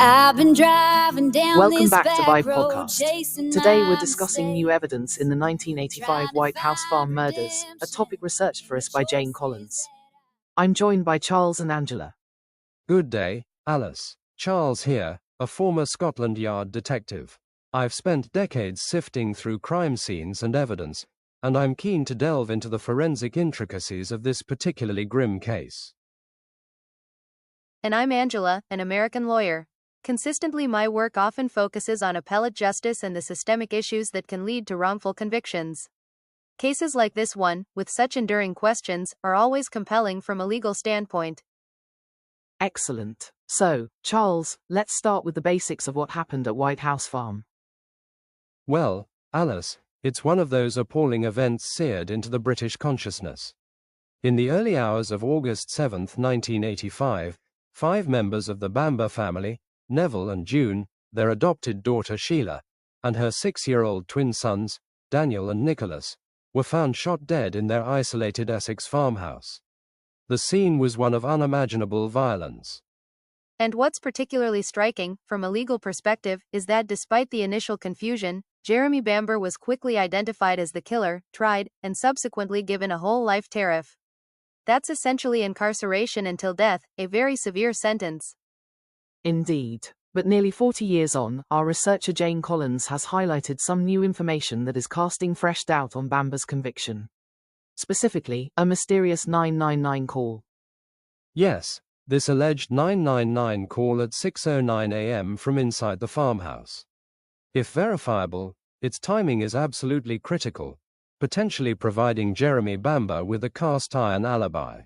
I've been driving down Welcome this back to back Vibe road, Podcast. chasing Today my we're discussing new mistakes, evidence in the 1985 White House farm murders, a topic researched for us by Jane Collins. I'm joined by Charles and Angela. Good day, Alice. Charles here, a former Scotland Yard detective. I've spent decades sifting through crime scenes and evidence, and I'm keen to delve into the forensic intricacies of this particularly grim case. And I'm Angela, an American lawyer. Consistently, my work often focuses on appellate justice and the systemic issues that can lead to wrongful convictions. Cases like this one, with such enduring questions, are always compelling from a legal standpoint. Excellent. So, Charles, let's start with the basics of what happened at White House Farm. Well, Alice, it's one of those appalling events seared into the British consciousness. In the early hours of August 7, 1985, 5 members of the Bamber family, Neville and June, their adopted daughter Sheila, and her 6-year-old twin sons, Daniel and Nicholas, were found shot dead in their isolated Essex farmhouse. The scene was one of unimaginable violence. And what's particularly striking, from a legal perspective, is that despite the initial confusion, Jeremy Bamber was quickly identified as the killer, tried, and subsequently given a whole life tariff. That's essentially incarceration until death, a very severe sentence. Indeed. But nearly 40 years on, our researcher Jane Collins has highlighted some new information that is casting fresh doubt on Bamber's conviction. Specifically, a mysterious 999 call. Yes, this alleged 999 call at 6:09 a.m. from inside the farmhouse. If verifiable, its timing is absolutely critical, potentially providing Jeremy Bamber with a cast-iron alibi.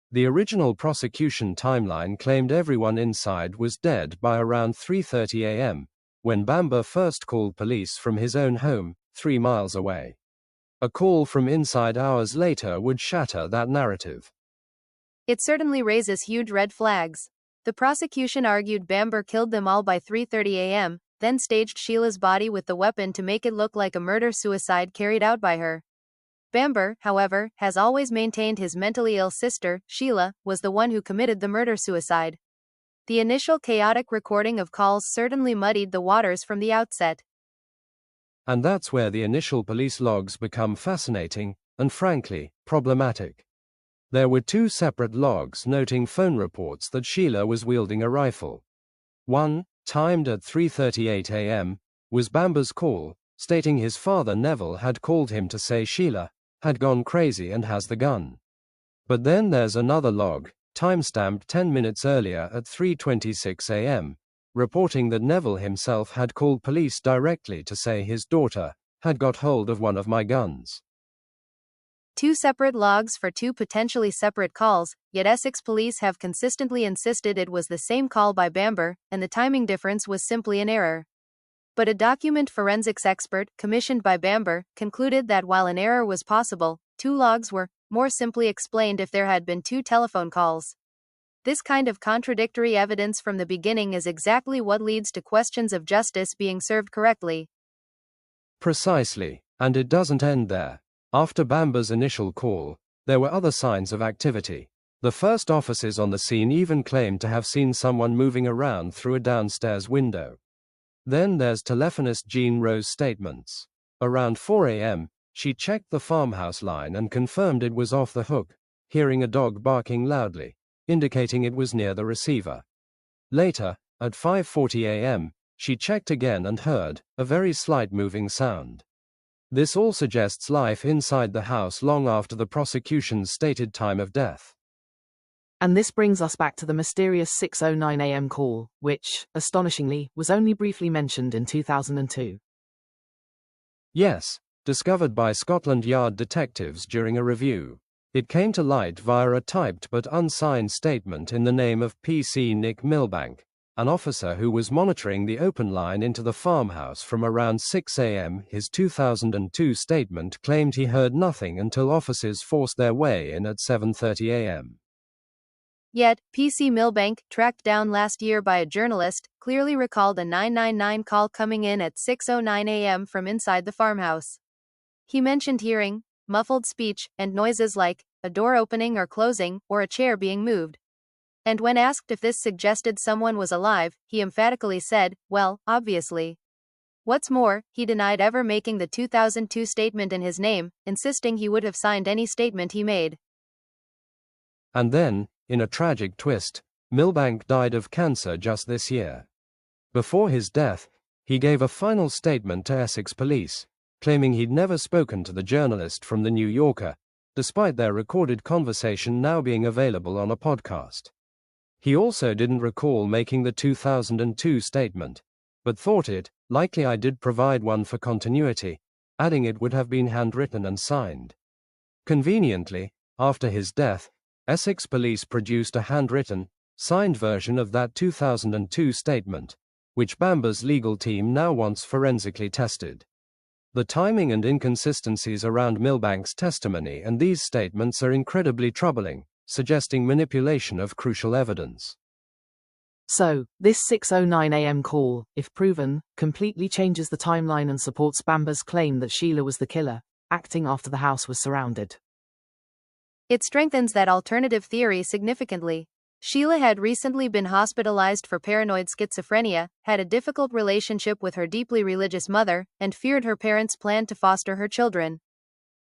The original prosecution timeline claimed everyone inside was dead by around 3:30 a.m., when Bamber first called police from his own home, 3 miles away. A call from inside hours later would shatter that narrative. It certainly raises huge red flags. The prosecution argued Bamber killed them all by 3:30 a.m., then staged Sheila's body with the weapon to make it look like a murder-suicide carried out by her. Bamber, however, has always maintained his mentally ill sister, Sheila, was the one who committed the murder-suicide. The initial chaotic recording of calls certainly muddied the waters from the outset. And that's where the initial police logs become fascinating, and frankly, problematic. There were 2 separate logs noting phone reports that Sheila was wielding a rifle. One, timed at 3:38 a.m., was Bamber's call, stating his father Neville had called him to say Sheila had gone crazy and has the gun. But then there's another log, timestamped 10 minutes earlier at 3:26 a.m., reporting that Neville himself had called police directly to say his daughter had got hold of one of my guns. 2 separate logs for 2 potentially separate calls, yet Essex police have consistently insisted it was the same call by Bamber, and the timing difference was simply an error. But a document forensics expert, commissioned by Bamber, concluded that while an error was possible, 2 logs were, more simply explained, if there had been 2 telephone calls. This kind of contradictory evidence from the beginning is exactly what leads to questions of justice being served correctly. Precisely, and it doesn't end there. After Bamber's initial call, there were other signs of activity. The first officers on the scene even claimed to have seen someone moving around through a downstairs window. Then there's telephonist Jean Rose's statements. Around 4 a.m., she checked the farmhouse line and confirmed it was off the hook, hearing a dog barking loudly, indicating it was near the receiver. Later, at 5:40 a.m., she checked again and heard a very slight moving sound. This all suggests life inside the house long after the prosecution's stated time of death. And this brings us back to the mysterious 6:09 a.m. call, which, astonishingly, was only briefly mentioned in 2002. Yes, discovered by Scotland Yard detectives during a review. It came to light via a typed but unsigned statement in the name of PC Nick Milbank, an officer who was monitoring the open line into the farmhouse from around 6 a.m. His 2002 statement claimed he heard nothing until officers forced their way in at 7:30 a.m. Yet, PC Milbank, tracked down last year by a journalist, clearly recalled a 999 call coming in at 6:09 a.m. from inside the farmhouse. He mentioned hearing muffled speech and noises like a door opening or closing, or a chair being moved. And when asked if this suggested someone was alive, he emphatically said, "Well, obviously." What's more, he denied ever making the 2002 statement in his name, insisting he would have signed any statement he made. And then, in a tragic twist, Milbank died of cancer just this year. Before his death, he gave a final statement to Essex police, claiming he'd never spoken to the journalist from the New Yorker, despite their recorded conversation now being available on a podcast. He also didn't recall making the 2002 statement, but thought it likely I did provide one for continuity, adding it would have been handwritten and signed. Conveniently, after his death, Essex police produced a handwritten, signed version of that 2002 statement, which Bamber's legal team now wants forensically tested. The timing and inconsistencies around Milbank's testimony and these statements are incredibly troubling, suggesting manipulation of crucial evidence. So, this 6:09 a.m. call, if proven, completely changes the timeline and supports Bamber's claim that Sheila was the killer, acting after the house was surrounded. It strengthens that alternative theory significantly. Sheila had recently been hospitalized for paranoid schizophrenia, had a difficult relationship with her deeply religious mother, and feared her parents planned to foster her children.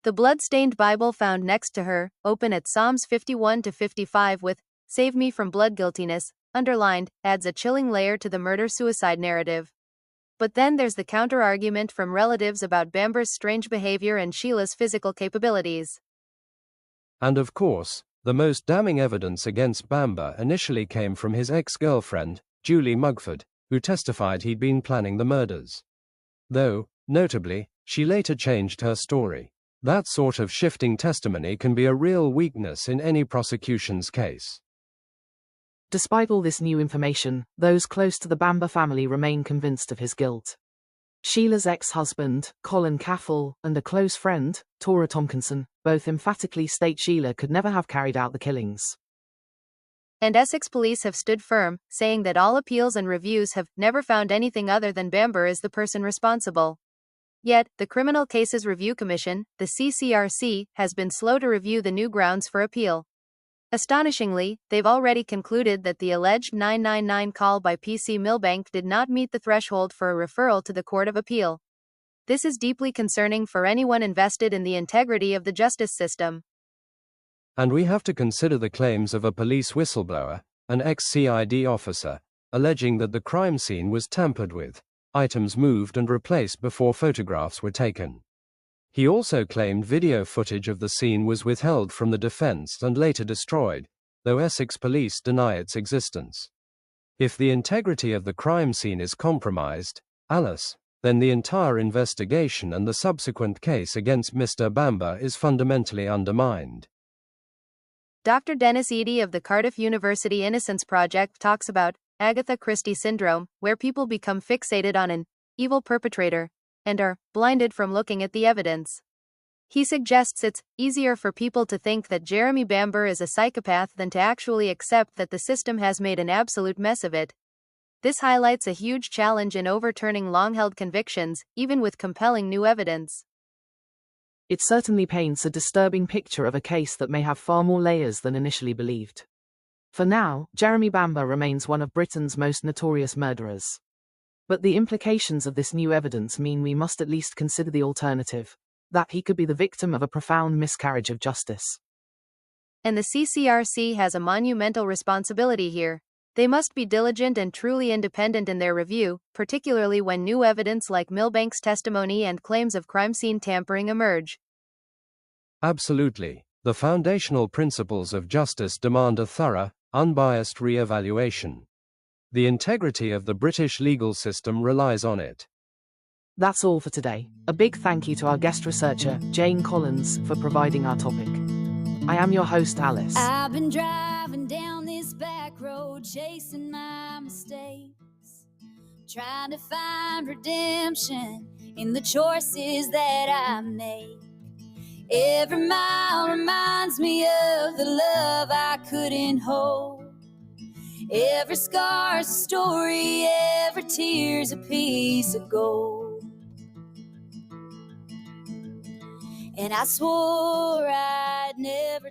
The blood-stained Bible found next to her, open at Psalms 51-55 with, "Save me from blood guiltiness," underlined, adds a chilling layer to the murder-suicide narrative. But then there's the counter-argument from relatives about Bamber's strange behavior and Sheila's physical capabilities. And of course, the most damning evidence against Bamber initially came from his ex-girlfriend, Julie Mugford, who testified he'd been planning the murders. Though, notably, she later changed her story. That sort of shifting testimony can be a real weakness in any prosecution's case. Despite all this new information, those close to the Bamber family remain convinced of his guilt. Sheila's ex-husband, Colin Caffell, and a close friend, Tora Tompkinson, both emphatically state Sheila could never have carried out the killings. And Essex police have stood firm, saying that all appeals and reviews have never found anything other than Bamber is the person responsible. Yet, the Criminal Cases Review Commission, the CCRC, has been slow to review the new grounds for appeal. Astonishingly, they've already concluded that the alleged 999 call by PC Milbank did not meet the threshold for a referral to the Court of Appeal. This is deeply concerning for anyone invested in the integrity of the justice system. And we have to consider the claims of a police whistleblower, an ex-CID officer, alleging that the crime scene was tampered with, items moved and replaced before photographs were taken. He also claimed video footage of the scene was withheld from the defense and later destroyed, though Essex police deny its existence. If the integrity of the crime scene is compromised, Alice, then the entire investigation and the subsequent case against Mr. Bamber is fundamentally undermined. Dr. Dennis Eady of the Cardiff University Innocence Project talks about Agatha Christie syndrome, where people become fixated on an evil perpetrator and are blinded from looking at the evidence. He suggests it's easier for people to think that Jeremy Bamber is a psychopath than to actually accept that the system has made an absolute mess of it. This highlights a huge challenge in overturning long-held convictions, even with compelling new evidence. It certainly paints a disturbing picture of a case that may have far more layers than initially believed. For now, Jeremy Bamber remains one of Britain's most notorious murderers. But the implications of this new evidence mean we must at least consider the alternative, that he could be the victim of a profound miscarriage of justice. And the CCRC has a monumental responsibility here. They must be diligent and truly independent in their review, particularly when new evidence like Milbank's testimony and claims of crime scene tampering emerge. Absolutely. The foundational principles of justice demand a thorough, unbiased re-evaluation. The integrity of the British legal system relies on it. That's all for today. A big thank you to our guest researcher, Jane Collins, for providing our topic. I am your host, Alice. I've been driving down this back road, chasing my mistakes, trying to find redemption in the choices that I make. Every mile reminds me of the love I couldn't hold. Every scar's a story, every tear's a piece of gold. And I swore I